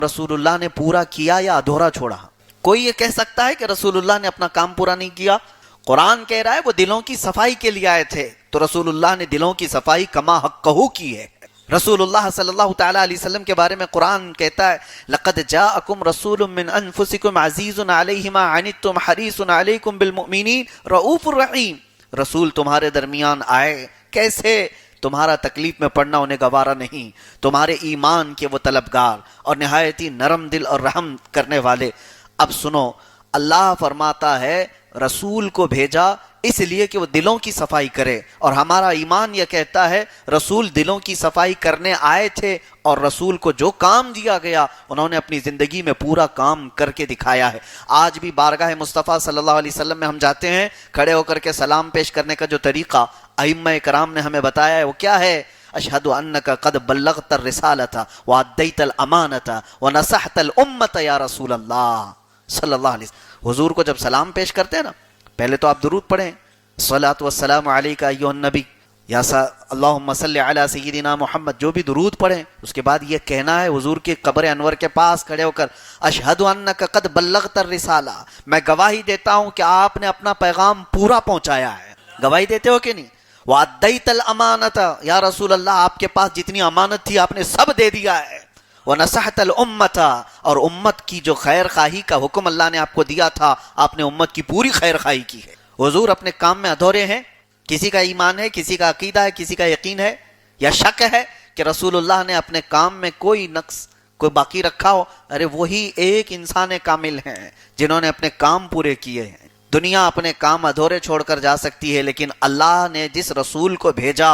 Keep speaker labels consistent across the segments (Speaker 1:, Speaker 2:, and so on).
Speaker 1: رسول اللہ نے پورا کیا یا ادھورا چھوڑا؟ کوئی یہ کہہ سکتا ہے کہ رسول اللہ نے اپنا کام پورا نہیں کیا؟ قرآن کہہ رہا ہے وہ دلوں کی صفائی کے لیے آئے تھے، تو رسول اللہ نے دلوں کی صفائی کما حقہ کی ہے۔ رسول اللہ صلی اللہ تعالی علیہ وسلم کے بارے میں قرآن کہتا ہے لقد جاءکم رسول من انفسکم عزیز علیہ ما عنتم حریص علیکم بالمؤمنین رؤوف الرحیم۔ رسول تمہارے درمیان آئے کیسے؟ تمہارا تکلیف میں پڑنا انہیں گوارا نہیں، تمہارے ایمان کے وہ طلبگار اور نہایت ہی نرم دل اور رحم کرنے والے۔ اب سنو، اللہ فرماتا ہے رسول کو بھیجا اس لیے کہ وہ دلوں کی صفائی کرے، اور ہمارا ایمان یہ کہتا ہے رسول دلوں کی صفائی کرنے آئے تھے، اور رسول کو جو کام دیا گیا انہوں نے اپنی زندگی میں پورا کام کر کے دکھایا ہے۔ آج بھی بارگاہ مصطفیٰ صلی اللہ علیہ وسلم میں ہم جاتے ہیں، کھڑے ہو کر کے سلام پیش کرنے کا جو طریقہ ائمہ کرام نے ہمیں بتایا ہے وہ کیا ہے؟ اشہد انک قد بلغت الرسالۃ وادیت الامانۃ ونصحت الامۃ یا رسول اللہ صلی اللہ علیہ وسلم۔ حضور کو جب سلام پیش کرتے ہیں نا، پہلے تو آپ درود پڑھیں، الصلاۃ والسلام علیک ایھا النبی یا اللہم صلی علی سیدنا محمد، جو بھی درود پڑھیں اس کے بعد یہ کہنا ہے حضور کے قبر انور کے پاس کھڑے ہو کر اشہد انک قد بلغت الرسالہ، میں گواہی دیتا ہوں کہ آپ نے اپنا پیغام پورا پہنچایا ہے۔ گواہی دیتے ہو کہ نہیں؟ وَأَدَّيْتَ الْأَمَانَةَ، یا رسول اللہ آپ کے پاس جتنی امانت تھی آپ نے سب دے دیا ہے۔ وَنَصَحْتَ الْأُمَّةَ، اور امت کی جو خیر خواہی کا حکم اللہ نے آپ کو دیا تھا آپ نے امت کی پوری خیر خواہی کی ہے۔ حضور اپنے کام میں ادھورے ہیں؟ کسی کا ایمان ہے، کسی کا عقیدہ ہے، کسی کا یقین ہے یا شک ہے کہ رسول اللہ نے اپنے کام میں کوئی نقص کوئی باقی رکھا ہو؟ ارے وہی ایک انسان کامل ہیں جنہوں نے اپنے کام پورے کیے ہیں۔ دنیا اپنے کام ادھورے چھوڑ کر جا سکتی ہے، لیکن اللہ نے جس رسول کو بھیجا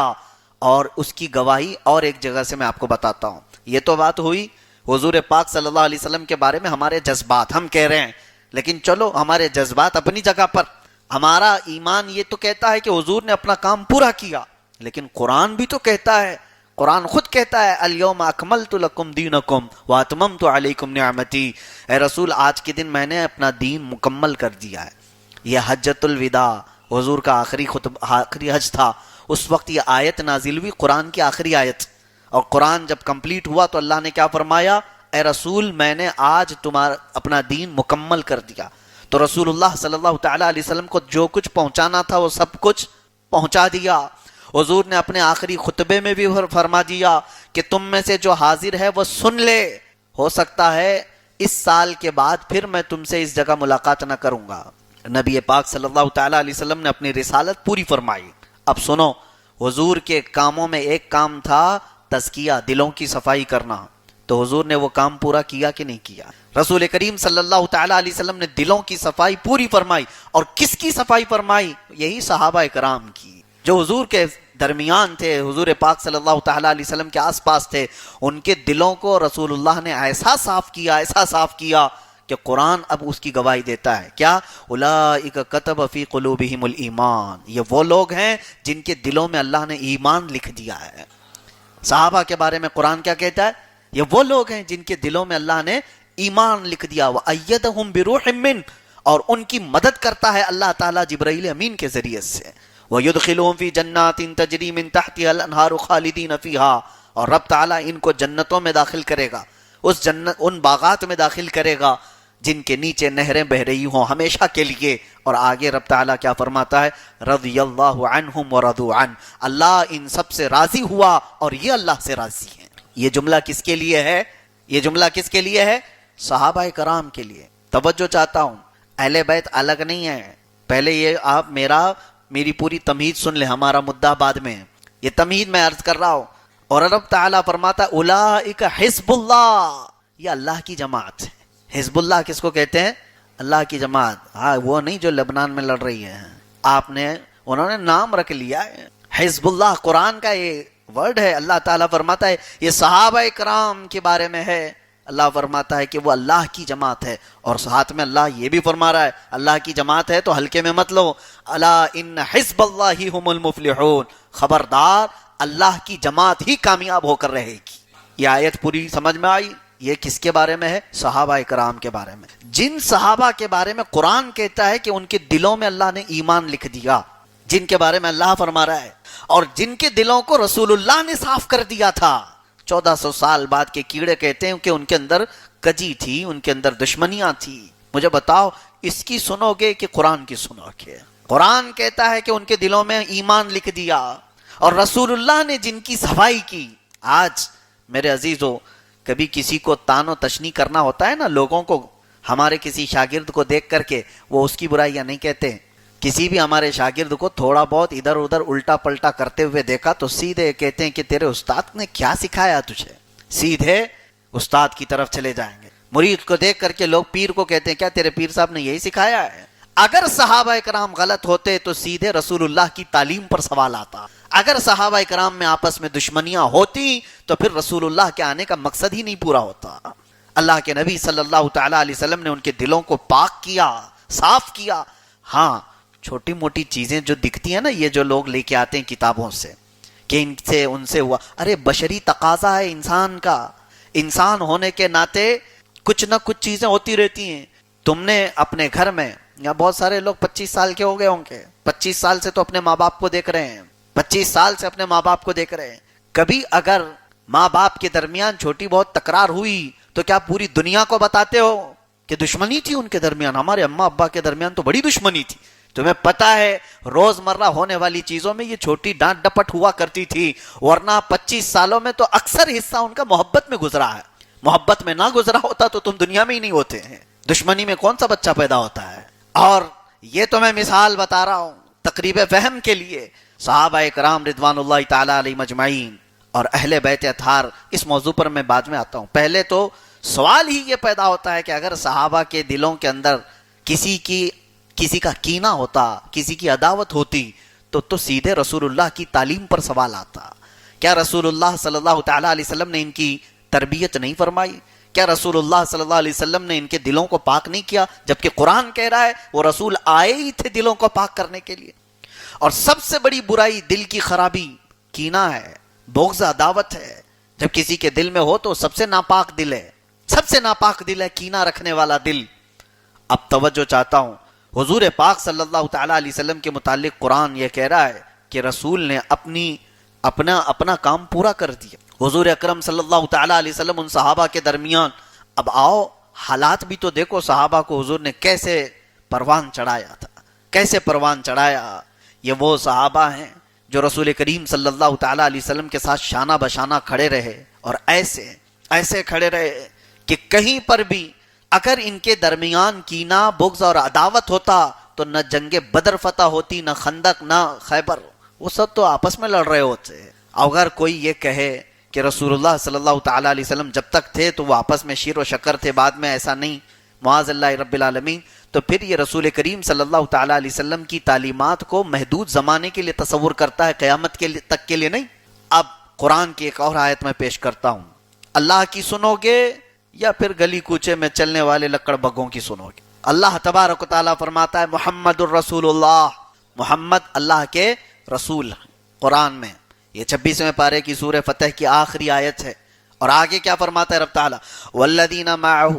Speaker 1: اور اس کی گواہی اور ایک جگہ سے میں آپ کو بتاتا ہوں۔ یہ تو بات ہوئی حضور پاک صلی اللہ علیہ وسلم کے بارے میں ہمارے جذبات، ہم کہہ رہے ہیں، لیکن چلو ہمارے جذبات اپنی جگہ پر، ہمارا ایمان یہ تو کہتا ہے کہ حضور نے اپنا کام پورا کیا، لیکن قرآن بھی تو کہتا ہے، قرآن خود کہتا ہے الیوم اکملت لکم دینکم واتممت علیکم نعمتی، اے رسول آج کے دن میں نے اپنا دین مکمل کر دیا ہے۔ یہ حجۃ الوداع حضور کا آخری حج تھا، اس وقت یہ آیت نازل ہوئی، قرآن کی آخری آیت، اور قرآن جب کمپلیٹ ہوا تو اللہ نے کیا فرمایا؟ اے رسول میں نے آج تمہارا اپنا دین مکمل کر دیا۔ تو رسول اللہ صلی اللہ تعالی علیہ وسلم کو جو کچھ پہنچانا تھا وہ سب کچھ پہنچا دیا۔ حضور نے اپنے آخری خطبے میں بھی فرما دیا کہ تم میں سے جو حاضر ہے وہ سن لے، ہو سکتا ہے اس سال کے بعد پھر میں تم سے اس جگہ ملاقات نہ کروں گا۔ نبی پاک صلی اللہ تعالی علیہ وسلم نے اپنی رسالت پوری فرمائی۔ اب سنو، حضور کے کاموں میں ایک کام تھا تزکیہ، دلوں کی صفائی کرنا، تو حضور نے وہ کام پورا کیا کہ نہیں کیا؟ رسول کریم صلی اللہ تعالی علیہ وسلم نے دلوں کی صفائی پوری فرمائی، اور کس کی صفائی فرمائی؟ یہی صحابہ کرام کی، جو حضور کے درمیان تھے، حضور پاک صلی اللہ تعالی علیہ وسلم کے آس پاس تھے، ان کے دلوں کو رسول اللہ نے ایسا صاف کیا کہ قرآن اب اس کی گواہی دیتا ہے، کیا؟ اولئک کتب فی قلوبہم الایمان، یہ وہ لوگ ہیں جن کے دلوں میں اللہ نے ایمان لکھ دیا ہے۔ صحابہ کے بارے میں قرآن کیا کہتا ہے؟ یہ وہ لوگ ہیں جن کے دلوں میں اللہ نے ایمان لکھ دیا۔ وَأَيَّدَهُمْ بِرُوحٍ مِّنْهُ، اور ان کی مدد کرتا ہے اللہ تعالیٰ جبرائیل امین کے ذریعے سے۔ وَيُدْخِلُهُمْ فِي جَنَّاتٍ تَجْرِي مِن تَحْتِهَا الْأَنْهَارُ خَالِدِينَ فِيهَا، اور رب تعالیٰ ان کو جنتوں میں داخل کرے گا، ان باغات میں داخل کرے گا جن کے نیچے نہریں بہ رہی ہوں ہمیشہ کے لیے۔ اور آگے رب تعالیٰ کیا فرماتا ہے؟ رضی اللہ عنہم ورضوا عنہ، اللہ ان سب سے راضی ہوا اور یہ اللہ سے راضی ہیں۔ یہ جملہ کس کے لیے ہے؟ یہ جملہ کس کے لیے ہے؟ صحابہ کرام کے لیے۔ توجہ چاہتا ہوں، اہل بیت الگ نہیں ہے، پہلے یہ آپ میری پوری تمہید سن لیں، ہمارا مدعا بعد میں ہے، یہ تمہید میں عرض کر رہا ہوں۔ اور رب تعالیٰ فرماتا اولئک حزب اللہ، یہ اللہ کی جماعت ہے۔ حزب اللہ کس کو کہتے ہیں؟ اللہ کی جماعت، ہاں وہ نہیں جو لبنان میں لڑ رہی ہے، انہوں نے نام رکھ لیا ہے حزب اللہ، قرآن کا یہ ورڈ ہے۔ اللہ تعالیٰ فرماتا ہے یہ صحابہ کرام کے بارے میں ہے، اللہ فرماتا ہے کہ وہ اللہ کی جماعت ہے، اور ساتھ میں اللہ یہ بھی فرما رہا ہے اللہ کی جماعت ہے تو ہلکے میں مت لو، الا ان حزب اللہ هم المفلحون، خبردار اللہ کی جماعت ہی کامیاب ہو کر رہے گی۔ یہ آیت پوری سمجھ میں آئی؟ یہ کس کے بارے میں ہے؟ صحابہ کرام کے بارے میں، جن صحابہ کے بارے میں قرآن کہتا ہے کہ ان کے دلوں میں اللہ نے ایمان لکھ دیا، جن کے بارے میں اللہ فرما رہا ہے، اور جن کے دلوں کو رسول اللہ نے صاف کر دیا تھا۔ 1400 سال بعد کے کیڑے کہتے ہیں کہ ان کے اندر کجی تھی، ان کے اندر دشمنیاں تھی. مجھے بتاؤ اس کی سنو گے کہ قرآن کی سنو گے؟ قرآن کہتا ہے کہ ان کے دلوں میں ایمان لکھ دیا، اور رسول اللہ نے جن کی صفائی کی. آج میرے عزیزو کبھی کسی کو تان و تشنی کرنا ہوتا ہے نا، لوگوں کو ہمارے کسی شاگرد کو دیکھ کر کے وہ اس کی برائیاں نہیں کہتے. کسی بھی ہمارے شاگرد کو تھوڑا بہت ادھر ادھر الٹا پلٹا کرتے ہوئے دیکھا تو سیدھے کہتے ہیں کہ تیرے استاد نے کیا سکھایا تجھے، سیدھے استاد کی طرف چلے جائیں گے. مرید کو دیکھ کر کے لوگ پیر کو کہتے ہیں کیا تیرے پیر صاحب نے یہی سکھایا ہے. اگر صحابہ کرام غلط ہوتے تو سیدھے رسول اللہ کی تعلیم پر سوال آتا. اگر صحابہ کرام میں آپس میں دشمنیاں ہوتی تو پھر رسول اللہ کے آنے کا مقصد ہی نہیں پورا ہوتا. اللہ کے نبی صلی اللہ تعالی علیہ وسلم نے ان کے دلوں کو پاک کیا، صاف کیا. ہاں چھوٹی موٹی چیزیں جو دکھتی ہیں نا، یہ جو لوگ لے کے آتے ہیں کتابوں سے کہ ان سے ہوا، ارے بشری تقاضا ہے انسان کا. انسان ہونے کے ناطے کچھ نہ کچھ چیزیں ہوتی رہتی ہیں. تم نے اپنے گھر میں، یا بہت سارے لوگ 25 سال کے ہو گئے ہوں گے، 25 سال سے تو اپنے ماں باپ کو دیکھ رہے ہیں، 25 سال سے اپنے ماں باپ کو دیکھ رہے ہیں. کبھی اگر ماں باپ کے درمیان چھوٹی بہت تکرار ہوئی تو کیا پوری دنیا کو بتاتے ہو کہ دشمنی تھی ان کے درمیان، ہمارے اماں ابا کے درمیان تو بڑی دشمنی تھی؟ تمہیں پتا ہے روز مرہ ہونے والی چیزوں میں یہ چھوٹی ڈانٹ ڈپٹ ہوا کرتی تھی، ورنہ 25 سالوں میں تو اکثر حصہ ان کا محبت میں گزرا ہے. محبت میں نہ گزرا ہوتا تو تم دنیا میں ہی نہیں ہوتے ہیں. دشمنی میں کون سا بچہ پیدا ہوتا ہے؟ اور یہ تو میں مثال بتا رہا ہوں تقریب فہم کے لیے. صحابہ کرام رضوان اللہ تعالی علیہم اجمعین اور اہل بیت اطہار، اس موضوع پر میں بعد میں آتا ہوں. پہلے تو سوال ہی یہ پیدا ہوتا ہے کہ اگر صحابہ کے دلوں کے اندر کسی کا کینہ ہوتا، کسی کی عداوت ہوتی تو سیدھے رسول اللہ کی تعلیم پر سوال آتا. کیا رسول اللہ صلی اللہ تعالی علیہ وسلم نے ان کی تربیت نہیں فرمائی؟ کیا رسول اللہ صلی اللہ علیہ وسلم نے ان کے دلوں کو پاک نہیں کیا؟ جبکہ قرآن کہہ رہا ہے وہ رسول آئے ہی تھے دلوں کو پاک کرنے کے لیے. اور سب سے بڑی برائی دل کی خرابی کینہ ہے، بغض، عداوت ہے. جب کسی کے دل میں ہو تو سب سے ناپاک دل ہے، سب سے ناپاک دل ہے کینہ رکھنے والا دل. اب توجہ چاہتا ہوں، حضور پاک صلی اللہ تعالی علیہ وسلم کے متعلق قرآن یہ کہہ رہا ہے کہ رسول نے اپنا کام پورا کر دیا. حضور اکرم صلی اللہ تعالی علیہ وسلم ان صحابہ کے درمیان، اب آؤ حالات بھی تو دیکھو، صحابہ کو حضور نے کیسے پروان چڑھایا تھا، کیسے پروان چڑھایا. یہ وہ صحابہ ہیں جو رسول کریم صلی اللہ تعالی علیہ وسلم کے ساتھ شانہ بشانہ کھڑے رہے، اور ایسے کھڑے رہے کہ کہیں پر بھی اگر ان کے درمیان کینہ، بغض اور عداوت ہوتا تو نہ جنگ بدر فتح ہوتی، نہ خندق، نہ خیبر. وہ سب تو آپس میں لڑ رہے ہوتے. اگر کوئی یہ کہے کہ رسول اللہ صلی اللہ تعالی علیہ وسلم جب تک تھے تو وہ آپس میں شیر و شکر تھے، بعد میں ایسا نہیں، معاذ اللہ رب العالمین، تو پھر یہ رسول کریم صلی اللہ تعالی علیہ وسلم کی تعلیمات کو محدود زمانے کے لیے تصور کرتا ہے، قیامت کے تک کے لیے نہیں. اب قرآن کی ایک اور آیت میں پیش کرتا ہوں، اللہ کی سنو گے یا پھر گلی کوچے میں چلنے والے لکڑ بگوں کی سنو گے؟ اللہ تبارک و تعالیٰ فرماتا ہے محمد الرسول اللہ، محمد اللہ کے رسول. قرآن میں یہ 26ویں پارے کی سورہ فتح کی آخری آیت ہے. اور آگے کیا فرماتا ہے رب تعالیٰ؟ والذین معہ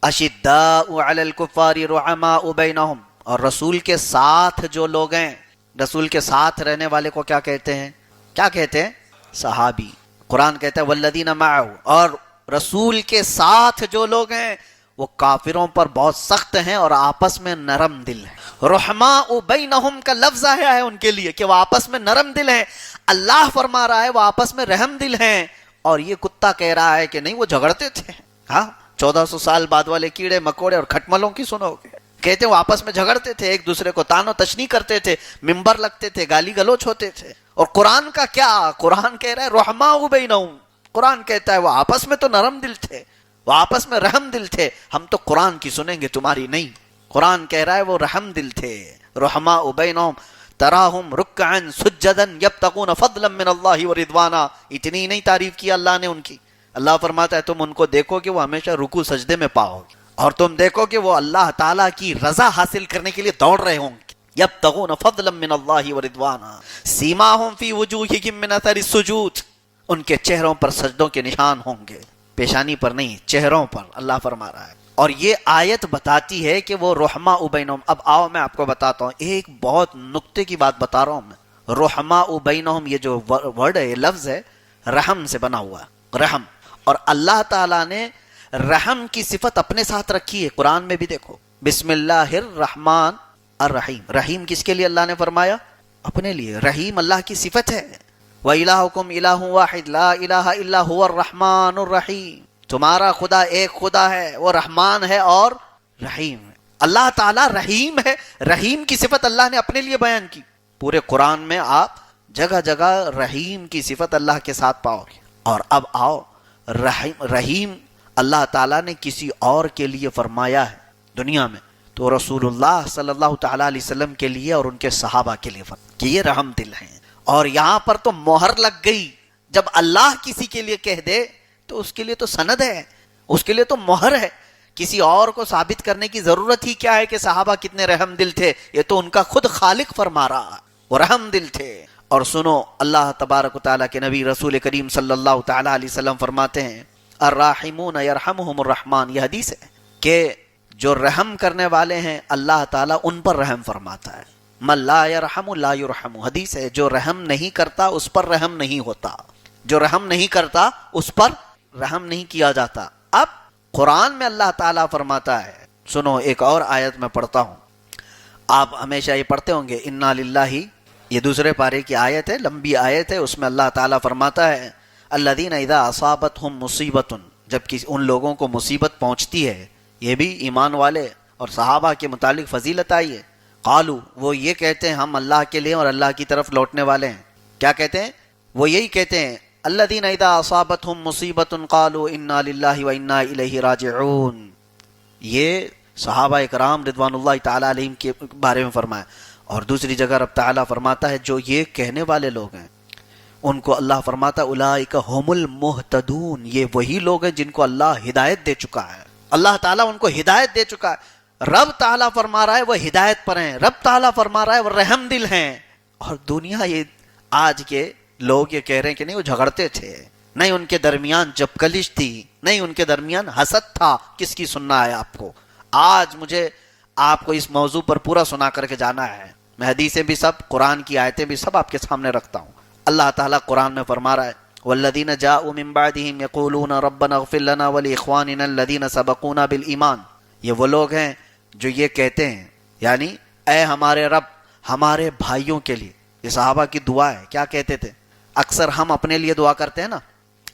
Speaker 1: اشداء علی الکفار رحماء بینہم. اور رسول کے ساتھ جو لوگ ہیں، رسول کے ساتھ رہنے والے کو کیا کہتے ہیں؟ کیا کہتے ہیں؟ صحابی. قرآن کہتا ہے والذین معہ، اور رسول کے ساتھ جو لوگ ہیں وہ کافروں پر بہت سخت ہیں اور آپس میں نرم دل ہیں. رحماء بینہم کا لفظ آیا ہے ان کے لیے کہ وہ آپس میں نرم دل ہیں. اللہ فرما رہا ہے وہ آپس میں رحم دل ہیں. اور یہ کتا کہہ رہا ہے کہ نہیں وہ جھگڑتے تھے. ہاں 1400 سال بعد والے کیڑے مکوڑے اور کھٹملوں کی سنو گے، کہتے وہ آپس میں جھگڑتے تھے، ایک دوسرے کو تان و تشنی کرتے تھے، ممبر لگتے تھے، گالی گلوچ ہوتے تھے. اور قرآن کا کیا؟ قرآن کہہ رہا ہے رحماء بینہم. قرآن کہتا ہے وہ آپس میں تو نرم دل تھے، وہ آپس میں رحم دل تھے. ہم تو قرآن کی سنیں گے تمہاری نہیں. قرآن کہہ رہا ہے وہ رحم دل تھے. رحماء بینہم تراہم رکعا سجدا یبتغون فضلا من اللہ ورضوانا. اتنی نہیں تعریف کی اللہ نے ان کی. اللہ فرماتا ہے تم ان کو دیکھو کہ وہ ہمیشہ رکوع سجدے میں پاؤ گے، اور تم دیکھو کہ وہ اللہ تعالیٰ کی رضا حاصل کرنے کے لیے دوڑ رہے ہوں گے. یبتغون فضلا من اللہ ورضوانا سیماہم فی وجوہہم من اثر السجود. ان کے چہروں پر سجدوں کے نشان ہوں گے، پیشانی پر نہیں، چہروں پر، اللہ فرما رہا ہے. اور یہ آیت بتاتی ہے کہ وہ رحماء بینہم. اب آؤ میں آپ کو بتاتا ہوں، ایک بہت نکتے کی بات بتا رہا ہوں میں. رحماء بینہم یہ جو ورڈ ہے، یہ لفظ ہے رحم سے بنا ہوا ہے، رحم. اور اللہ تعالیٰ نے رحم کی صفت اپنے ساتھ رکھی ہے. قرآن میں بھی دیکھو, بسم اللہ الرحمن الرحیم. رحیم کس کے لیے اللہ نے فرمایا؟ اپنے لیے. رحیم اللہ کی صفت ہے. وَإِلَٰهُكُمْ إِلَٰهٌ وَاحِدٌ لَا إِلَٰهَ إِلَّا هُوَ الرَّحْمَٰنُ الرَّحِيمُ. تمہارا خدا ایک خدا ہے, وہ رحمان ہے اور رحیم ہے. اللہ تعالیٰ رحیم ہے. رحیم کی صفت اللہ نے اپنے لیے بیان کی. پورے قرآن میں آپ جگہ جگہ رحیم کی صفت اللہ کے ساتھ پاؤ گے. اور اب آؤ, رحیم اللہ تعالیٰ نے کسی اور کے لیے فرمایا ہے دنیا میں, تو رسول اللہ صلی اللہ تعالیٰ علیہ وسلم کے لیے اور ان کے صحابہ کے لیے فرمایا کہ یہ رحم دل ہیں. اور یہاں پر تو مہر لگ گئی. جب اللہ کسی کے لیے کہہ دے تو اس کے لیے تو سند ہے, اس کے لیے تو مہر ہے. کسی اور کو ثابت کرنے کی ضرورت ہی کیا ہے کہ صحابہ کتنے رحم دل تھے؟ یہ تو ان کا خود خالق فرما رہا, وہ رحم دل تھے. اور سنو, اللہ تبارک و تعالیٰ کے نبی رسول کریم صلی اللہ تعالیٰ علیہ وسلم فرماتے ہیں الراحمون یرحمہم الرحمن. یہ حدیث ہے کہ جو رحم کرنے والے ہیں اللہ تعالیٰ ان پر رحم فرماتا ہے. من لا یرحم لا یرحم. حدیث ہے, جو رحم نہیں کرتا اس پر رحم نہیں ہوتا, جو رحم نہیں کرتا اس پر رحم نہیں کیا جاتا. اب قرآن میں اللہ تعالیٰ فرماتا ہے, سنو ایک اور آیت میں پڑھتا ہوں, آپ ہمیشہ یہ پڑھتے ہوں گے انا للہ, یہ دوسرے پارے کی آیت ہے, لمبی آیت ہے. اس میں اللہ تعالیٰ فرماتا ہے الذین اذا اصابتہم مصیبت, جب ان لوگوں کو مصیبت پہنچتی ہے. یہ بھی ایمان والے اور صحابہ کے متعلق فضیلت آئی ہے. قالو, وہ یہ کہتے ہیں ہم اللہ کے لیے اور اللہ کی طرف لوٹنے والے ہیں. کیا کہتے ہیں؟ وہ یہی کہتے ہیں الذین اذا اصابتہم مصیبت قالوا انا للہ وانا الیہ راجعون. یہ صحابہ کرام رضوان اللہ تعالیٰ علیہم کے بارے میں فرمایا. اور دوسری جگہ رب تعالیٰ فرماتا ہے جو یہ کہنے والے لوگ ہیں ان کو اللہ فرماتا اولئک ھم المہتدون. یہ وہی لوگ ہیں جن کو اللہ ہدایت دے چکا ہے. اللہ تعالیٰ ان کو ہدایت دے چکا ہے. رب تعالیٰ فرما رہا ہے وہ ہدایت پر ہیں, رب تعالیٰ فرما رہا ہے وہ رحم دل ہیں. اور دنیا, یہ آج کے لوگ یہ کہہ رہے ہیں کہ نہیں وہ جھگڑتے تھے, نہیں ان کے درمیان جبکلش تھی, نہیں ان کے درمیان حسد تھا. کس کی سننا ہے آپ کو؟ آج مجھے آپ کو اس موضوع پر پورا سنا کر کے جانا ہے. میں حدیثیں بھی سب, قرآن کی آیتیں بھی سب آپ کے سامنے رکھتا ہوں. اللہ تعالیٰ قرآن میں فرما رہا ہے والذین جاءوا من بعدهم یقولون ربنا اغفر لنا ولاخواننا الذین سبقونا بالایمان. یہ وہ لوگ ہیں جو یہ کہتے ہیں, یعنی اے ہمارے رب ہمارے بھائیوں کے لیے. یہ صحابہ کی دعا ہے. کیا کہتے تھے؟ اکثر ہم اپنے لیے دعا کرتے ہیں نا,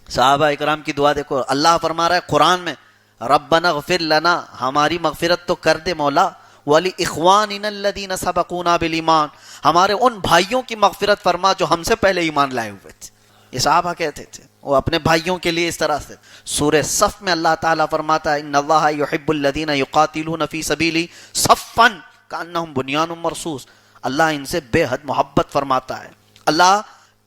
Speaker 1: صحابہ اکرام کی دعا دیکھو. اللہ فرما رہا ہے قرآن میں ربنا اغفر لنا, ہماری مغفرت تو کر دے مولا, ولاخواننا الذین سبقونا بالایمان, ہمارے ان بھائیوں کی مغفرت فرما جو ہم سے پہلے ایمان لائے ہوئے تھے. یہ صحابہ کہتے تھے, وہ اپنے بھائیوں کے لیے اس طرح سے. سورہ صف میں اللہ تعالیٰ فرماتا ہے ان اللہ یحب الذین یقاتلون فی سبیلہ صفا کانہم بنیان مرصوص. اللہ ان سے بے حد محبت فرماتا ہے. اللہ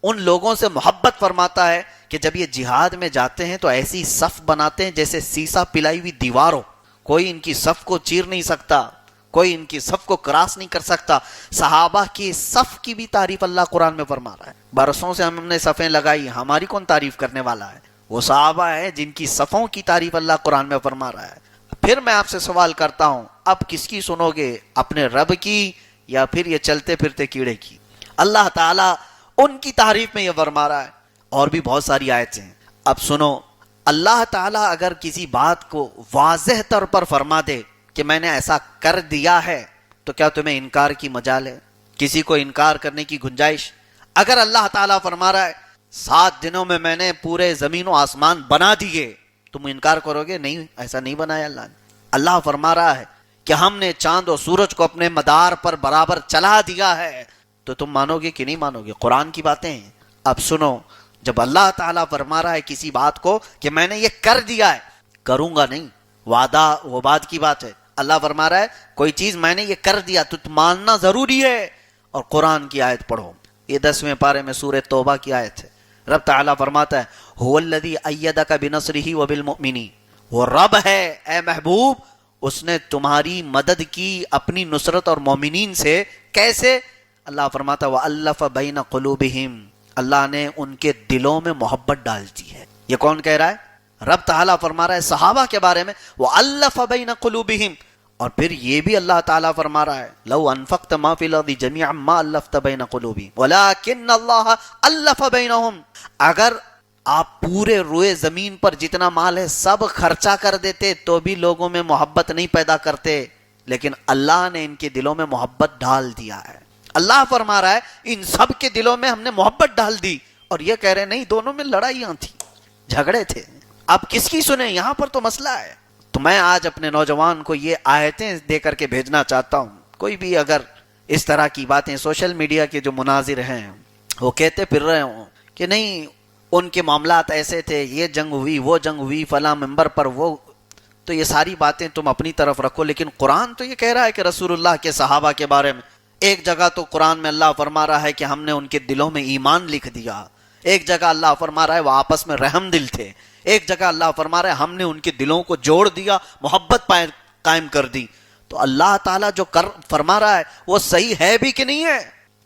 Speaker 1: ان لوگوں سے محبت فرماتا ہے کہ جب یہ جہاد میں جاتے ہیں تو ایسی صف بناتے ہیں جیسے سیسا پلائی ہوئی دیوار ہو. کوئی ان کی صف کو چیر نہیں سکتا, کوئی ان کی صف کو کراس نہیں کر سکتا. صحابہ کی صف کی بھی تعریف اللہ قرآن میں فرما رہا ہے. برسوں سے ہم نے صفیں لگائی, ہماری کون تعریف کرنے والا ہے؟ وہ صحابہ ہیں جن کی صفوں کی تعریف اللہ قرآن میں فرما رہا ہے. پھر میں آپ سے سوال کرتا ہوں, اب کس کی سنو گے, اپنے رب کی یا پھر یہ چلتے پھرتے کیڑے کی؟ اللہ تعالیٰ ان کی تعریف میں یہ فرما رہا ہے. اور بھی بہت ساری آیتیں ہیں. اب سنو, اللہ تعالیٰ اگر کسی بات کو واضح طور پر فرما دے کہ میں نے ایسا کر دیا ہے, تو کیا تمہیں انکار کی مجال ہے؟ کسی کو انکار کرنے کی گنجائش؟ اگر اللہ تعالیٰ فرما رہا ہے 7 دنوں میں میں نے پورے زمین و آسمان بنا دیے, تم انکار کرو گے؟ نہیں, ایسا نہیں بنایا اللہ نے. اللہ فرما رہا ہے کہ ہم نے چاند و سورج کو اپنے مدار پر برابر چلا دیا ہے, تو تم مانو گے کہ نہیں مانو گے؟ قرآن کی باتیں ہیں. اب سنو, جب اللہ تعالیٰ فرما رہا ہے کسی بات کو کہ میں نے یہ کر دیا ہے, کروں گا نہیں, وعدہ وہ بات کی بات ہے. اللہ فرما رہا ہے کوئی چیز میں نے یہ کر دیا تو ماننا ضروری ہے. اور قرآن کی آیت پڑھو, یہ 10ویں پارے میں سورہ توبہ کی آیت ہے. رب تعالیٰ فرماتا ہے هو الذی ایدک بنصرہ وبالمؤمنین, وہ رب ہے اے محبوب, اس نے تمہاری مدد کی اپنی نصرت اور مومنین سے. کیسے؟ اللہ فرماتا ہے وَأَلَّفَ بَيْنَ قُلُوبِهِمْ, اللہ نے ان کے دلوں میں محبت ڈال دی ہے. یہ کون کہہ رہا ہے؟ رب تعالیٰ فرما رہا ہے صحابہ کے بارے میں وَأَلَّفَ بَيْنَ قُلُوبِهِمْ. اور پھر یہ بھی اللہ تعالیٰ فرما رہا ہے لو انفقت ما فی الارض جميعا ما الفت بین قلوبہم ولکن اللہ الف بینہم. اگر آپ پورے روئے زمین پر جتنا مال ہے سب خرچہ کر دیتے تو بھی لوگوں میں محبت نہیں پیدا کرتے، لیکن اللہ نے ان کے دلوں میں محبت ڈال دیا ہے۔ اللہ فرما رہا ہے ان سب کے دلوں میں ہم نے محبت ڈال دی، اور یہ کہہ رہے نہیں دونوں میں لڑائیاں تھیں، جھگڑے تھے، اب کس کی سنیں؟ یہاں پر تو مسئلہ ہے۔ تو میں آج اپنے نوجوان کو یہ آیتیں دے کر کے بھیجنا چاہتا ہوں، کوئی بھی اگر اس طرح کی باتیں سوشل میڈیا کے جو مناظر ہیں وہ کہتے پھر رہے ہوں کہ نہیں ان کے معاملات ایسے تھے، یہ جنگ ہوئی، وہ جنگ ہوئی، فلاں ممبر پر وہ، تو یہ ساری باتیں تم اپنی طرف رکھو، لیکن قرآن تو یہ کہہ رہا ہے کہ رسول اللہ کے صحابہ کے بارے میں ایک جگہ تو قرآن میں اللہ فرما رہا ہے کہ ہم نے ان کے دلوں میں ایمان لکھ دیا، ایک جگہ اللہ فرما رہا ہے وہ آپس میں رحم دل تھے، ایک جگہ اللہ فرما رہا ہے ہم نے ان کے دلوں کو جوڑ دیا، محبت قائم کر دی۔ تو اللہ تعالیٰ جو فرما رہا ہے وہ صحیح ہے بھی کہ نہیں ہے؟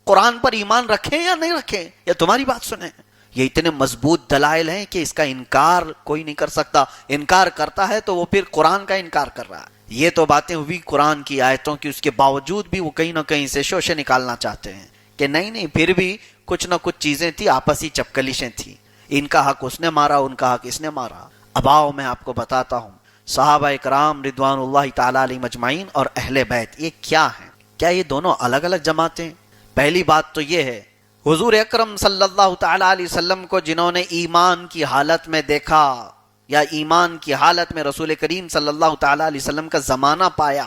Speaker 1: قرآن پر ایمان رکھیں یا نہیں رکھیں، یا تمہاری بات سنیں؟ یہ اتنے مضبوط دلائل ہیں کہ اس کا انکار کوئی نہیں کر سکتا، انکار کرتا ہے تو وہ پھر قرآن کا انکار کر رہا ہے۔ یہ تو باتیں ہوئی قرآن کی آیتوں کی، اس کے باوجود بھی وہ کہیں نہ کہیں سے شوشے نکالنا چاہتے ہیں کہ نہیں پھر بھی کچھ نہ کچھ چیزیں تھی، آپسی چپکلیشیں تھیں، ان کا حق اس نے مارا، ان کا حق اس نے مارا۔ اب آؤ میں آپ کو بتاتا ہوں صحابہ اکرام رضوان اللہ تعالیٰ علیہ مجمعین اور اہل بیت یہ کیا ہیں؟ کیا یہ دونوں الگ الگ جماعتیں؟ پہلی بات تو یہ ہے حضور اکرم صلی اللہ تعالیٰ علیہ وسلم کو جنہوں نے ایمان کی حالت میں دیکھا یا ایمان کی حالت میں رسول کریم صلی اللہ تعالیٰ علیہ وسلم کا زمانہ پایا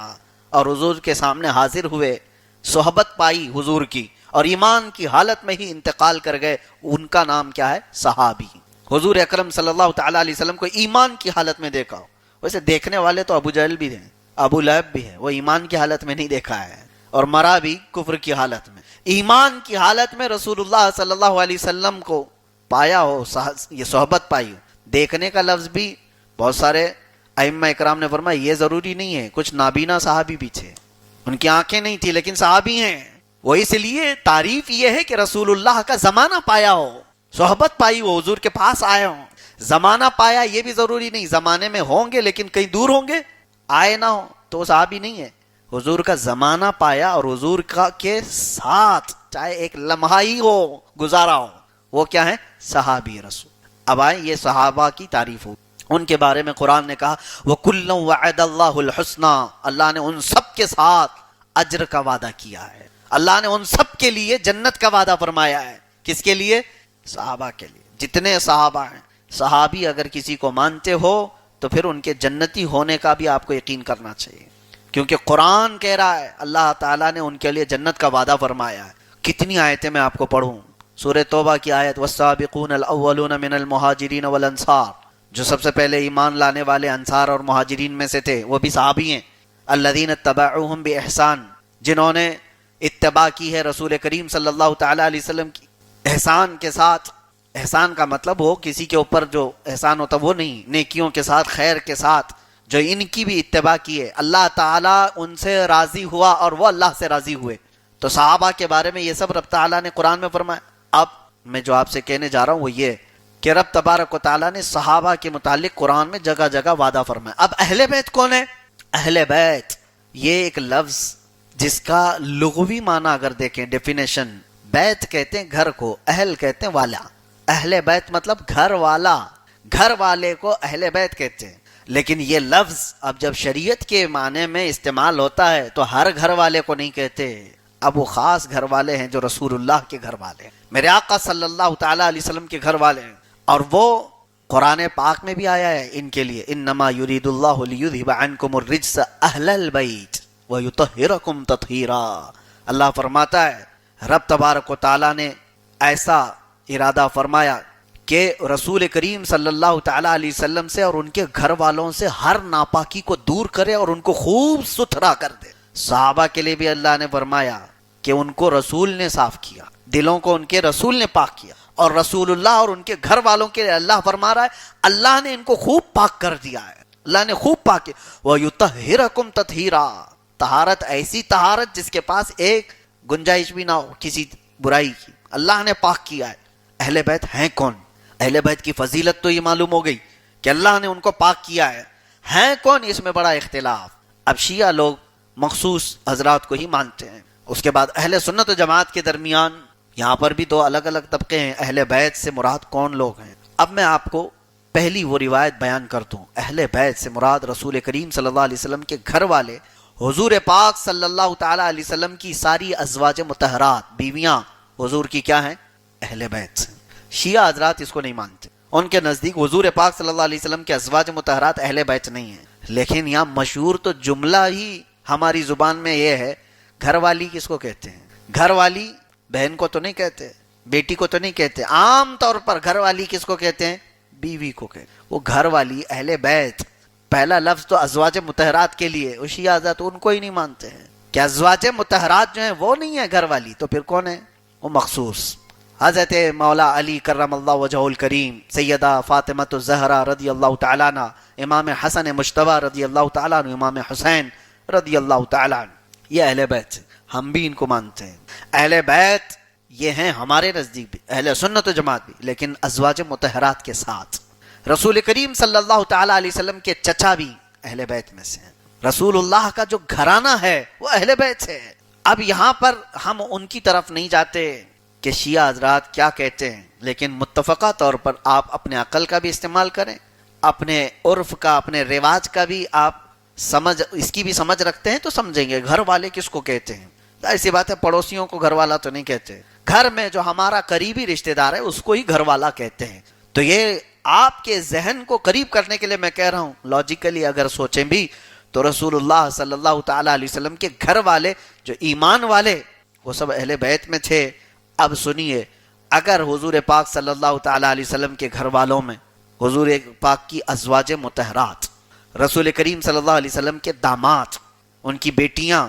Speaker 1: اور حضور کے سامنے حاضر ہوئے، صحبت پائی حضور کی اور ایمان کی حالت میں ہی انتقال کر گئے، ان کا نام کیا ہے؟ صحابی۔ حضور اکرم صلی اللہ تعالیٰ علیہ وسلم کو ایمان کی حالت میں دیکھا، ویسے دیکھنے والے تو ابو جہل بھی ہیں، ابو لہب بھی ہے، وہ ایمان کی حالت میں نہیں دیکھا ہے اور مرا بھی کفر کی حالت میں۔ ایمان کی حالت میں رسول اللہ صلی اللہ علیہ وسلم کو پایا ہو، یہ صحبت پائی ہو۔ دیکھنے کا لفظ بھی بہت سارے ائمہ اکرام نے فرمایا یہ ضروری نہیں ہے، کچھ نابینا صحابی بھی تھے، ان کی آنکھیں نہیں تھی لیکن صحابی ہیں، وہ اس لیے تعریف یہ ہے کہ رسول اللہ کا زمانہ پایا ہو، صحبت پائی ہو، حضور کے پاس آئے ہوں۔ زمانہ پایا یہ بھی ضروری نہیں، زمانے میں ہوں گے لیکن کہیں دور ہوں گے، آئے نہ ہو تو صحابی نہیں ہے۔ حضور کا زمانہ پایا اور حضور کا کے ساتھ چاہے ایک لمحہ ہی ہو گزارا ہو، وہ کیا ہے؟ صحابی رسول۔ اب آئیں یہ صحابہ کی تعریف ہو، ان کے بارے میں قرآن نے کہا وَكُلًّا وَعَدَ اللَّهُ الْحُسْنَى، اللہ نے ان سب کے ساتھ اجر کا وعدہ کیا ہے، اللہ نے ان سب کے لیے جنت کا وعدہ فرمایا ہے۔ کس کے لیے؟ صحابہ کے لیے۔ جتنے صحابہ ہیں، صحابی اگر کسی کو مانتے ہو تو پھر ان کے جنتی ہونے کا بھی آپ کو یقین کرنا چاہیے، کیونکہ قرآن کہہ رہا ہے اللہ تعالیٰ نے ان کے لیے جنت کا وعدہ فرمایا ہے۔ کتنی آیتیں میں آپ کو پڑھوں، سورہ توبہ کی آیت والسابقون الاولون من المہاجرین والانصار، جو سب سے پہلے ایمان لانے والے انصار اور مہاجرین میں سے تھے وہ بھی صحابی ہیں، الذین اتبعوہم باحسان، جنہوں نے اتباع کی ہے رسول کریم صلی اللہ تعالیٰ علیہ وسلم کی احسان کے ساتھ۔ احسان کا مطلب ہو کسی کے اوپر جو احسان ہوتا وہ نہیں، نیکیوں کے ساتھ، خیر کے ساتھ، جو ان کی بھی اتباع کی ہے، اللہ تعالیٰ ان سے راضی ہوا اور وہ اللہ سے راضی ہوئے۔ تو صحابہ کے بارے میں یہ سب رب تعالیٰ نے قرآن میں فرمایا۔ اب میں جو آپ سے کہنے جا رہا ہوں وہ یہ کہ رب تبارک و تعالیٰ نے صحابہ کے متعلق قرآن میں جگہ جگہ وعدہ فرمایا۔ اب اہل بیت کون ہے؟ اہل بیت یہ ایک لفظ جس کا لغوی معنی اگر دیکھیں ڈیفینیشن، بیت کہتے ہیں گھر کو، اہل کہتے ہیں والا، اہل بیت مطلب گھر والا، گھر والے کو اہل بیت کہتے ہیں۔ لیکن یہ لفظ اب جب شریعت کے معنی میں استعمال ہوتا ہے تو ہر گھر والے کو نہیں کہتے، اب وہ خاص گھر والے ہیں جو رسول اللہ کے گھر والے ہیں، میرے آقا صلی اللہ تعالیٰ علیہ وسلم کے گھر والے ہیں، اور وہ قرآن پاک میں بھی آیا ہے ان کے لیے انما یرید اللہ لیذھب عنکم الرجس اہل البیت ویطہرکم تطہیرا۔ اللہ فرماتا ہے رب تبارک و تعالیٰ نے ایسا ارادہ فرمایا کہ رسول کریم صلی اللہ تعالیٰ علیہ وسلم سے اور ان کے گھر والوں سے ہر ناپاکی کو دور کرے اور ان کو خوب ستھرا کر دے۔ صحابہ کے لیے بھی اللہ نے فرمایا کہ ان کو رسول نے صاف کیا، دلوں کو ان کے رسول نے پاک کیا، اور رسول اللہ اور ان کے گھر والوں کے لیے اللہ فرما رہا ہے اللہ نے ان کو خوب پاک کر دیا ہے، اللہ نے خوب پاک کیا۔ وَيُطَهِّرَكُمْ تَطْهِيرًا، طہارت ایسی طہارت جس کے پاس ایک گنجائش بھی نہ ہو کسی برائی کی، اللہ نے پاک کیا ہے۔ اہل بیت ہیں کون؟ اہل بیت کی فضیلت تو یہ معلوم ہو گئی کہ اللہ نے ان کو پاک کیا ہے، ہیں کون اس میں بڑا اختلاف۔ اب شیعہ لوگ مخصوص حضرات کو ہی مانتے ہیں، اس کے بعد اہل سنت و جماعت کے درمیان یہاں پر بھی دو الگ الگ طبقے ہیں، اہل بیت سے مراد کون لوگ ہیں؟ اب میں آپ کو پہلی وہ روایت بیان کرتا ہوں. اہل بیت سے مراد رسول کریم صلی اللہ علیہ وسلم کے گھر والے, حضور پاک صلی اللہ تعالی علیہ وسلم کی ساری ازواج مطہرات, بیویاں حضور کی کیا ہیں؟ اہل بیت سے. شیعہ حضرات اس کو نہیں مانتے, ان کے نزدیک حضور پاک صلی اللہ علیہ وسلم کے ازواج مطہرات اہل بیت نہیں ہیں. لیکن یہاں مشہور تو جملہ ہی ہماری زبان میں یہ ہے, گھر والی کس کو کہتے ہیں؟ گھر والی بہن کو تو نہیں کہتے, بیٹی کو تو نہیں کہتے. عام طور پر گھر والی کس کو کہتے ہیں؟ بیوی کو کہتے ہیں. وہ گھر والی اہل بیت, پہلا لفظ تو ازواج مطہرات کے لیے. وہ شیعہ حضرات ان کو ہی نہیں مانتے ہیں کہ ازواج مطہرات جو ہیں وہ نہیں ہے گھر والی, تو پھر کون ہے؟ وہ مخصوص حضرت مولا علی کرم اللہ وجہہ الکریم, سیدہ فاطمۃ الزہرا رضی اللہ تعالیٰ عنہ, امام حسن مجتبی رضی اللہ تعالیٰ عنہ, امام حسین رضی اللہ تعالیٰ عنہ, یہ اہل بیت سے. ہم بھی ان کو مانتے ہیں. اہل بیت یہ ہیں ہمارے نزدیک بھی اہل سنت و جماعت بھی, لیکن ازواج مطہرات کے ساتھ. رسول کریم صلی اللہ تعالیٰ علیہ وسلم کے چچا بھی اہل بیت میں سے ہیں. رسول اللہ کا جو گھرانہ ہے وہ اہل بیت سے ہے. اب یہاں پر ہم ان کی طرف نہیں جاتے کہ شیعہ حضرات کیا کہتے ہیں, لیکن متفقہ طور پر آپ اپنے عقل کا بھی استعمال کریں, اپنے عرف کا, اپنے رواج کا بھی آپ اس کی بھی سمجھ رکھتے ہیں تو سمجھیں گے گھر والے کس کو کہتے ہیں. ایسی بات ہے, پڑوسیوں کو گھر والا تو نہیں کہتے, گھر میں جو ہمارا قریبی رشتہ دار ہے اس کو ہی گھر والا کہتے ہیں. تو یہ آپ کے ذہن کو قریب کرنے کے لیے میں کہہ رہا ہوں. لاجیکلی اگر سوچیں بھی تو رسول اللہ صلی اللہ تعالی علیہ وسلم کے گھر والے جو ایمان والے وہ سب اہل بیت میں تھے. اب سنیے, اگر حضور پاک صلی اللہ تعالی علیہ وسلم کے گھر والوں میں حضور پاک کی ازواج مطہرات, رسول کریم صلی اللہ علیہ وسلم کے داماد, ان کی بیٹیاں,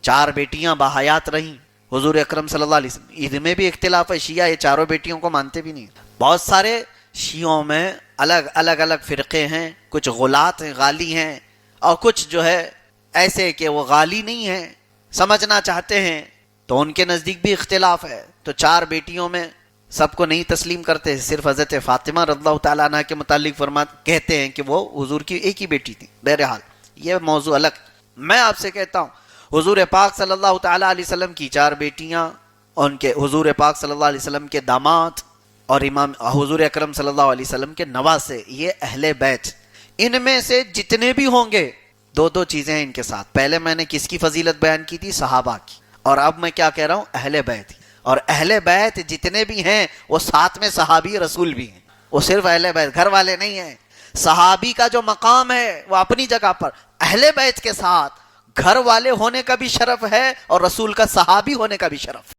Speaker 1: 4 بیٹیاں باحیات رہیں, حضور اکرم صلی اللہ علیہ وسلم, عید میں بھی اختلاف ہے, شیعہ یہ 4 بیٹیوں کو مانتے بھی نہیں. بہت سارے شیعوں میں الگ فرقے ہیں, کچھ غلات ہیں, غالی ہیں, اور کچھ جو ہے ایسے کہ وہ غالی نہیں ہیں, سمجھنا چاہتے ہیں, تو ان کے نزدیک بھی اختلاف ہے. تو 4 بیٹیوں میں سب کو نہیں تسلیم کرتے, صرف حضرت فاطمہ رضی اللہ تعالیٰ عنہ کے متعلق کہتے ہیں کہ وہ حضور کی ایک ہی بیٹی تھی. بہرحال یہ موضوع الگ. میں آپ سے کہتا ہوں حضور پاک صلی اللہ تعالیٰ علیہ وسلم کی 4 بیٹیاں, ان کے حضور پاک صلی اللہ علیہ وسلم کے داماد اور امام حضور اکرم صلی اللہ علیہ وسلم کے نواسے, یہ اہل بیت. ان میں سے جتنے بھی ہوں گے 2 چیزیں ہیں ان کے ساتھ. پہلے میں نے کس کی فضیلت بیان کی تھی؟ صحابہ کی. اور اب میں کیا کہہ رہا ہوں؟ اہل بیت. اور اہل بیت جتنے بھی ہیں وہ ساتھ میں صحابی رسول بھی ہیں, وہ صرف اہل بیت, گھر والے نہیں ہیں. صحابی کا جو مقام ہے وہ اپنی جگہ پر, اہل بیت کے ساتھ گھر والے ہونے کا بھی شرف ہے اور رسول کا صحابی ہونے کا بھی شرف.